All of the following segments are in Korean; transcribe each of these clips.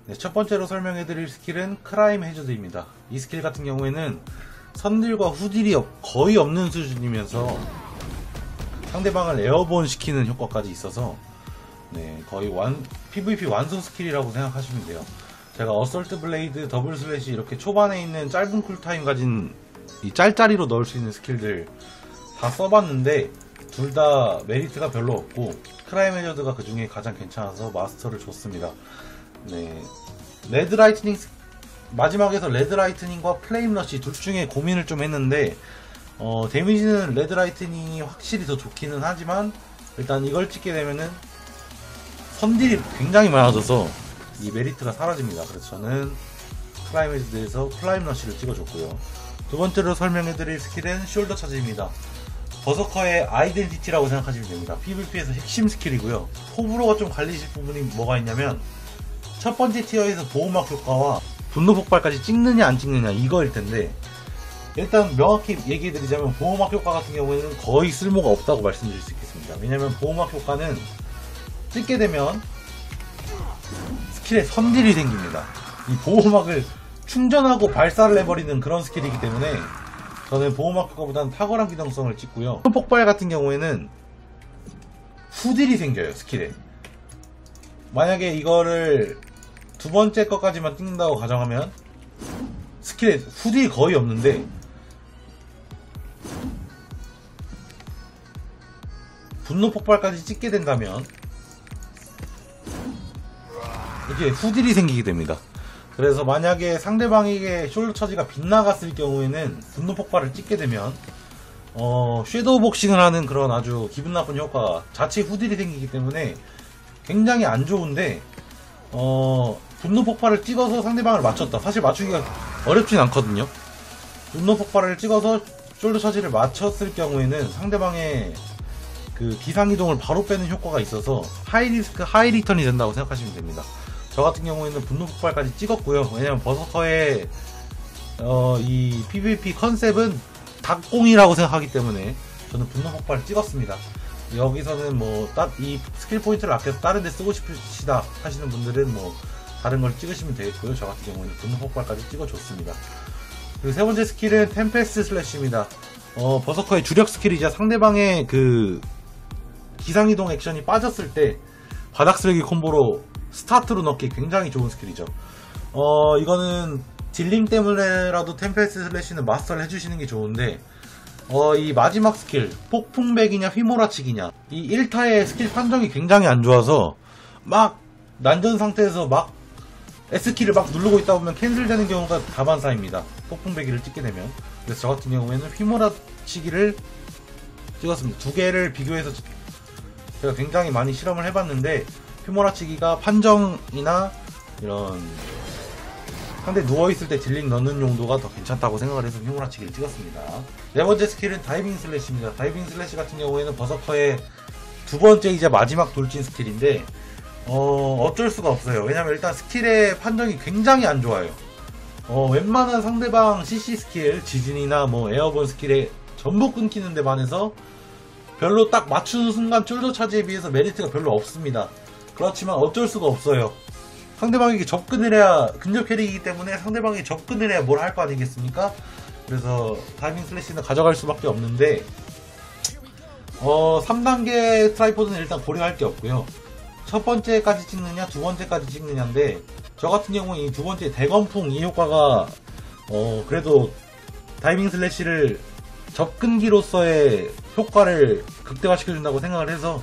네, 첫 번째로 설명해드릴 스킬은 크라임 해저드입니다. 이 스킬 같은 경우에는 선딜과 후딜이 거의 없는 수준이면서 상대방을 에어본 시키는 효과까지 있어서 거의 PVP 완소 스킬이라고 생각하시면 돼요. 제가 어설트 블레이드, 더블 슬래시 이렇게 초반에 있는 짧은 쿨타임 가진 이 짤짜리로 넣을 수 있는 스킬들 다 써봤는데 둘 다 메리트가 별로 없고 크라임 해저드가 그 중에 가장 괜찮아서 마스터를 줬습니다. 레드 라이트닝 마지막에서 레드 라이트닝과 플레임 러시 둘 중에 고민을 좀 했는데 데미지는 레드 라이트닝이 확실히 더 좋기는 하지만 일단 이걸 찍게 되면은 선딜이 굉장히 많아져서 이 메리트가 사라집니다. 그래서 저는 크라임 해저드에서 플레임 러시를 찍어줬고요. 두 번째로 설명해드릴 스킬은 숄더 차지입니다. 버서커의 아이덴티티라고 생각하시면 됩니다. PVP에서 핵심 스킬이고요. 호불호가 좀 갈리실 부분이 뭐가 있냐면 첫 번째 티어에서 보호막 효과와 분노 폭발까지 찍느냐 안 찍느냐 이거일 텐데 일단 명확히 얘기해드리자면 보호막 효과 같은 경우에는 거의 쓸모가 없다고 말씀드릴 수 있겠습니다. 왜냐면 보호막 효과는 찍게 되면 스킬에 선딜이 생깁니다. 이 보호막을 충전하고 발사를 해버리는 그런 스킬이기 때문에 저는 보호막 효과보다는 탁월한 기동성을 찍고요. 폭발 같은 경우에는 후딜이 생겨요. 스킬에 만약에 이거를 두 번째 것까지만 찍는다고 가정하면 스킬에 후딜이 거의 없는데 분노 폭발까지 찍게 된다면 이렇게 후딜이 생기게 됩니다. 그래서 만약에 상대방에게 숄더 처지가 빗나갔을 경우에는 분노 폭발을 찍게 되면 섀도우 복싱을 하는 그런 아주 기분 나쁜 효과가 자체 후딜이 생기기 때문에 굉장히 안 좋은데 분노 폭발을 찍어서 상대방을 맞췄다. 사실 맞추기가 어렵진 않거든요. 분노 폭발을 찍어서 숄더 처지를 맞췄을 경우에는 상대방의 그 기상이동을 바로 빼는 효과가 있어서 하이리스크 하이리턴이 된다고 생각하시면 됩니다. 저 같은 경우에는 분노 폭발까지 찍었고요. 왜냐면 버서커의 이 PVP 컨셉은 닭공이라고 생각하기 때문에 저는 분노 폭발을 찍었습니다. 여기서는 뭐 이 스킬 포인트를 아껴서 다른 데 쓰고 싶으시다 하시는 분들은 뭐 다른 걸 찍으시면 되겠고요. 저 같은 경우에는 분노 폭발까지 찍어줬습니다. 그리고 세 번째 스킬은 템페스트 슬래시입니다. 버서커의 주력 스킬이자 상대방의 그 기상이동 액션이 빠졌을 때 바닥 쓰레기 콤보로 스타트로 넣기 굉장히 좋은 스킬이죠. 이거는 딜링 때문에라도 템페스트 슬래시는 마스터를 해주시는 게 좋은데 이 마지막 스킬 폭풍백이냐 휘몰아치기냐 이 1타의 스킬 판정이 굉장히 안 좋아서 막 난전 상태에서 막 S키를 막 누르고 있다 보면 캔슬되는 경우가 다반사입니다. 폭풍배기를 찍게 되면. 그래서 저 같은 경우에는 휘몰아치기를 찍었습니다. 두 개를 비교해서 제가 굉장히 많이 실험을 해봤는데 휘몰아치기가 판정이나 이런 상대 누워있을 때 딜링 넣는 용도가 더 괜찮다고 생각을 해서 휘몰아치기를 찍었습니다. 네 번째 스킬은 다이빙 슬래시입니다. 다이빙 슬래시 같은 경우에는 버서커의 두 번째이자 마지막 돌진 스킬인데 어쩔 수가 없어요. 왜냐면 일단 스킬의 판정이 굉장히 안 좋아요. 웬만한 상대방 CC 스킬, 지진이나 뭐 에어본 스킬에 전부 끊기는 데 반해서 별로 딱 맞추는 순간 숄더 차지에 비해서 메리트가 별로 없습니다. 그렇지만 어쩔 수가 없어요. 상대방에게 접근을 해야 근접 캐릭이기 때문에 상대방이 접근을 해야 뭘 할 거 아니겠습니까? 그래서 다이빙 슬래시는 가져갈 수밖에 없는데 3단계 트라이포드는 일단 고려할 게 없고요. 첫 번째까지 찍느냐 두 번째까지 찍느냐인데 저 같은 경우는 이 두 번째 대검풍 이 효과가 그래도 다이빙 슬래시를 접근기로서의 효과를 극대화시켜준다고 생각을 해서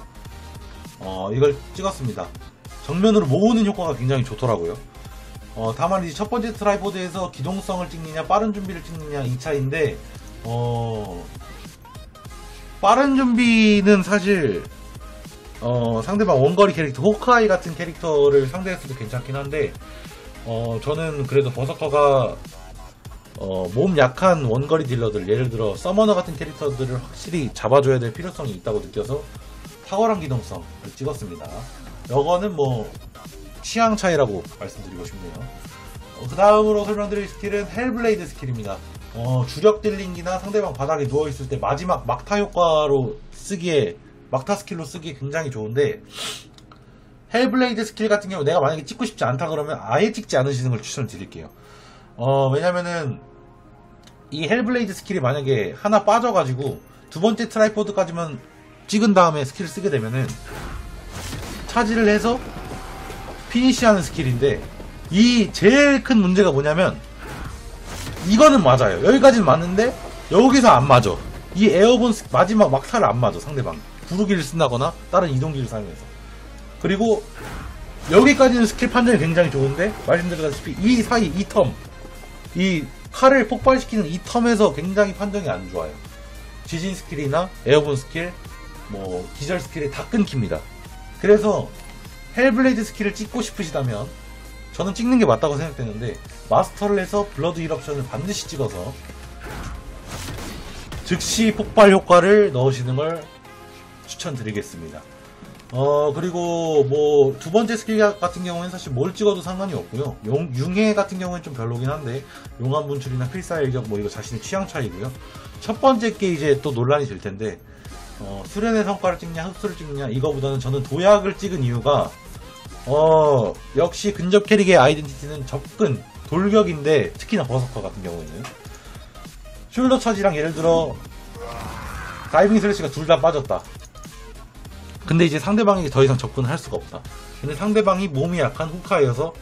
이걸 찍었습니다. 정면으로 모으는 효과가 굉장히 좋더라고요. 다만 이제 첫 번째 트라이포드에서 기동성을 찍느냐 빠른 준비를 찍느냐 이 차이인데 빠른 준비는 사실 상대방 원거리 캐릭터 호크아이 같은 캐릭터를 상대했어도 괜찮긴 한데 저는 그래도 버서커가 몸 약한 원거리 딜러들 예를 들어 서머너 같은 캐릭터들을 확실히 잡아줘야 될 필요성이 있다고 느껴서 탁월한 기동성을 찍었습니다. 이거는 뭐 취향 차이라고 말씀드리고 싶네요. 그 다음으로 설명드릴 스킬은 헬블레이드 스킬입니다. 주력 딜링이나 상대방 바닥에 누워있을 때 마지막 막타 효과로 쓰기에 막타 스킬로 쓰기에 굉장히 좋은데 헬블레이드 스킬 같은 경우 내가 만약에 찍고 싶지 않다 그러면 아예 찍지 않으시는 걸 추천드릴게요. 왜냐면은 이 헬블레이드 스킬이 만약에 하나 빠져가지고 두 번째 트라이포드까지만 찍은 다음에 스킬을 쓰게 되면은 차지를 해서 피니시하는 스킬인데, 이 제일 큰 문제가 뭐냐면 이거는 맞아요. 여기까지는 맞는데 여기서 안 맞아. 이 에어본 마지막 막타를 안 맞아, 상대방. 구르기를 쓴다거나 다른 이동기를 사용해서. 그리고 여기까지는 스킬 판정이 굉장히 좋은데, 말씀드렸다시피 이 사이 이 텀, 이 칼을 폭발시키는 이 텀에서 굉장히 판정이 안 좋아요. 지진 스킬이나 에어본 스킬, 뭐 기절 스킬이 다 끊깁니다. 그래서 헬블레이드 스킬을 찍고 싶으시다면 저는 찍는 게 맞다고 생각되는데, 마스터를 해서 블러드 일옵션을 반드시 찍어서 즉시 폭발 효과를 넣으시는 걸 추천드리겠습니다. 그리고 뭐 두 번째 스킬 같은 경우는 사실 뭘 찍어도 상관이 없고요. 융해 같은 경우는 좀 별로긴 한데, 용암 분출이나 필살 일격 뭐 이거 자신의 취향 차이고요. 첫 번째 게 이제 또 논란이 될 텐데, 수련의 성과를 찍냐 흡수를 찍느냐, 이거보다는 저는 도약을 찍은 이유가 역시 근접 캐릭의 아이덴티티는 접근, 돌격인데, 특히나 버서커 같은 경우에는 숄더 차지랑 예를 들어 다이빙 슬래시가 둘 다 빠졌다. 근데 이제 상대방이 더 이상 접근을 할 수가 없다. 근데 상대방이 몸이 약한 후카이어서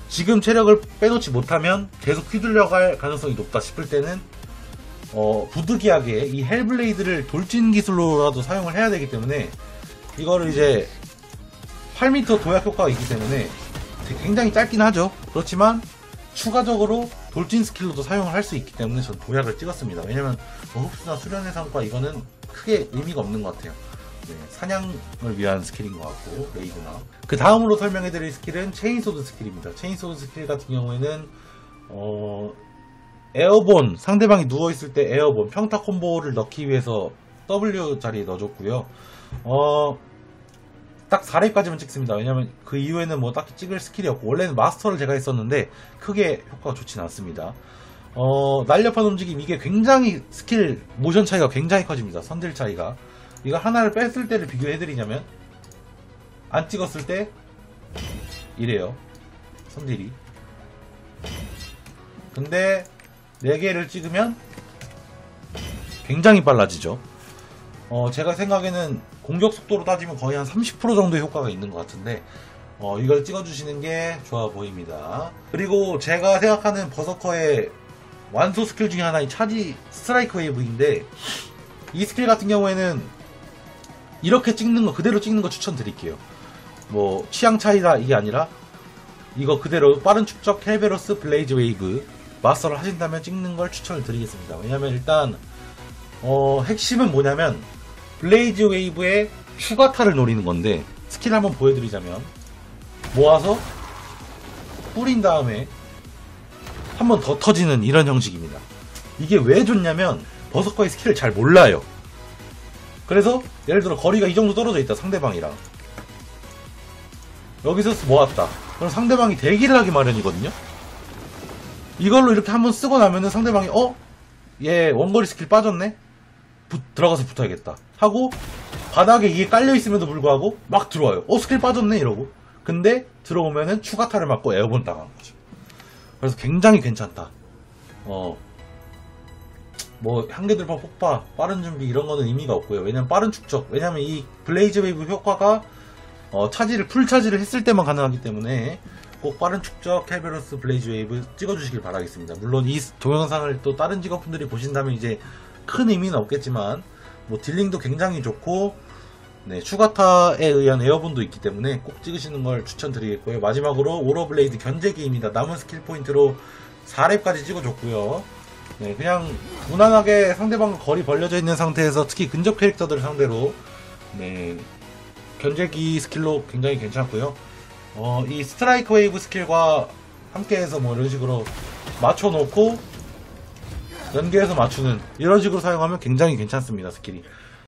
지금 체력을 빼놓지 못하면 계속 휘둘려갈 가능성이 높다 싶을 때는 부득이하게 이 헬블레이드를 돌진 기술로라도 사용을 해야 되기 때문에, 이거를 이제 8m 도약 효과가 있기 때문에 굉장히 짧긴 하죠. 그렇지만 추가적으로 돌진 스킬로도 사용을 할 수 있기 때문에 저는 도약을 찍었습니다. 왜냐면 흡수나 수련의 성과 이거는 크게 의미가 없는 것 같아요. 네, 사냥을 위한 스킬인 것 같고, 레이드나. 그 다음으로 설명해드릴 스킬은 체인소드 스킬입니다. 체인소드 스킬 같은 경우에는 에어본, 상대방이 누워있을 때 에어본 평타 콤보를 넣기 위해서 W 자리에 넣어줬고요. 딱 4렙까지만 찍습니다. 왜냐면 그 이후에는 뭐 딱히 찍을 스킬이 없고, 원래는 마스터를 제가 했었는데 크게 효과가 좋진 않습니다. 날렵한 움직임, 이게 굉장히 스킬 모션 차이가 굉장히 커집니다. 선딜 차이가. 이거 하나를 뺐을 때를 비교해드리자면, 안 찍었을 때 이래요, 선딜이. 근데 4개를 찍으면 굉장히 빨라지죠. 제가 생각에는 공격 속도로 따지면 거의 한 30% 정도의 효과가 있는 것 같은데, 이걸 찍어주시는 게 좋아 보입니다. 그리고 제가 생각하는 버서커의 완소 스킬 중에 하나인 차지 스트라이크 웨이브인데, 이 스킬 같은 경우에는 이렇게 찍는 거, 그대로 찍는 거 추천드릴게요. 뭐 취향 차이다 이게 아니라 이거 그대로 빠른 축적 켈베로스 블레이즈 웨이브 마스터를 하신다면 찍는 걸 추천을 드리겠습니다. 왜냐면 일단 핵심은 뭐냐면 블레이즈 웨이브의 추가타를 노리는 건데, 스킬 한번 보여드리자면 모아서 뿌린 다음에 한 번 더 터지는 이런 형식입니다. 이게 왜 좋냐면 버서커의 스킬을 잘 몰라요. 그래서 예를 들어 거리가 이 정도 떨어져 있다, 상대방이랑. 여기서 모았다. 그럼 상대방이 대기를 하기 마련이거든요. 이걸로 이렇게 한번 쓰고 나면은 상대방이 얘 원거리 스킬 빠졌네? 들어가서 붙어야겠다 하고, 바닥에 이게 깔려있음에도 불구하고 막 들어와요. 스킬 빠졌네 이러고. 근데 들어오면은 추가타를 맞고 에어본 당하는 거죠. 그래서 굉장히 괜찮다. 뭐 한계들파 폭파, 빠른 준비 이런 거는 의미가 없고요. 왜냐면 빠른 축적, 왜냐면 이 블레이즈 웨이브 효과가 차지를 풀 차지를 했을 때만 가능하기 때문에 꼭 빠른 축적 켈베로스 블레이즈 웨이브 찍어주시길 바라겠습니다. 물론 이 동영상을 또 다른 직업분들이 보신다면 이제 큰 의미는 없겠지만, 뭐 딜링도 굉장히 좋고, 네, 추가타에 의한 에어본도 있기 때문에 꼭 찍으시는 걸 추천드리겠고요. 마지막으로 오러블레이드 견제기입니다. 남은 스킬 포인트로 4렙까지 찍어줬고요. 네, 그냥 무난하게 상대방과 거리 벌려져 있는 상태에서 특히 근접 캐릭터들 상대로 견제기 스킬로 굉장히 괜찮고요. 이 스트라이크 웨이브 스킬과 함께해서 뭐 이런 식으로 맞춰놓고 연계해서 맞추는 이런 식으로 사용하면 굉장히 괜찮습니다, 스킬이.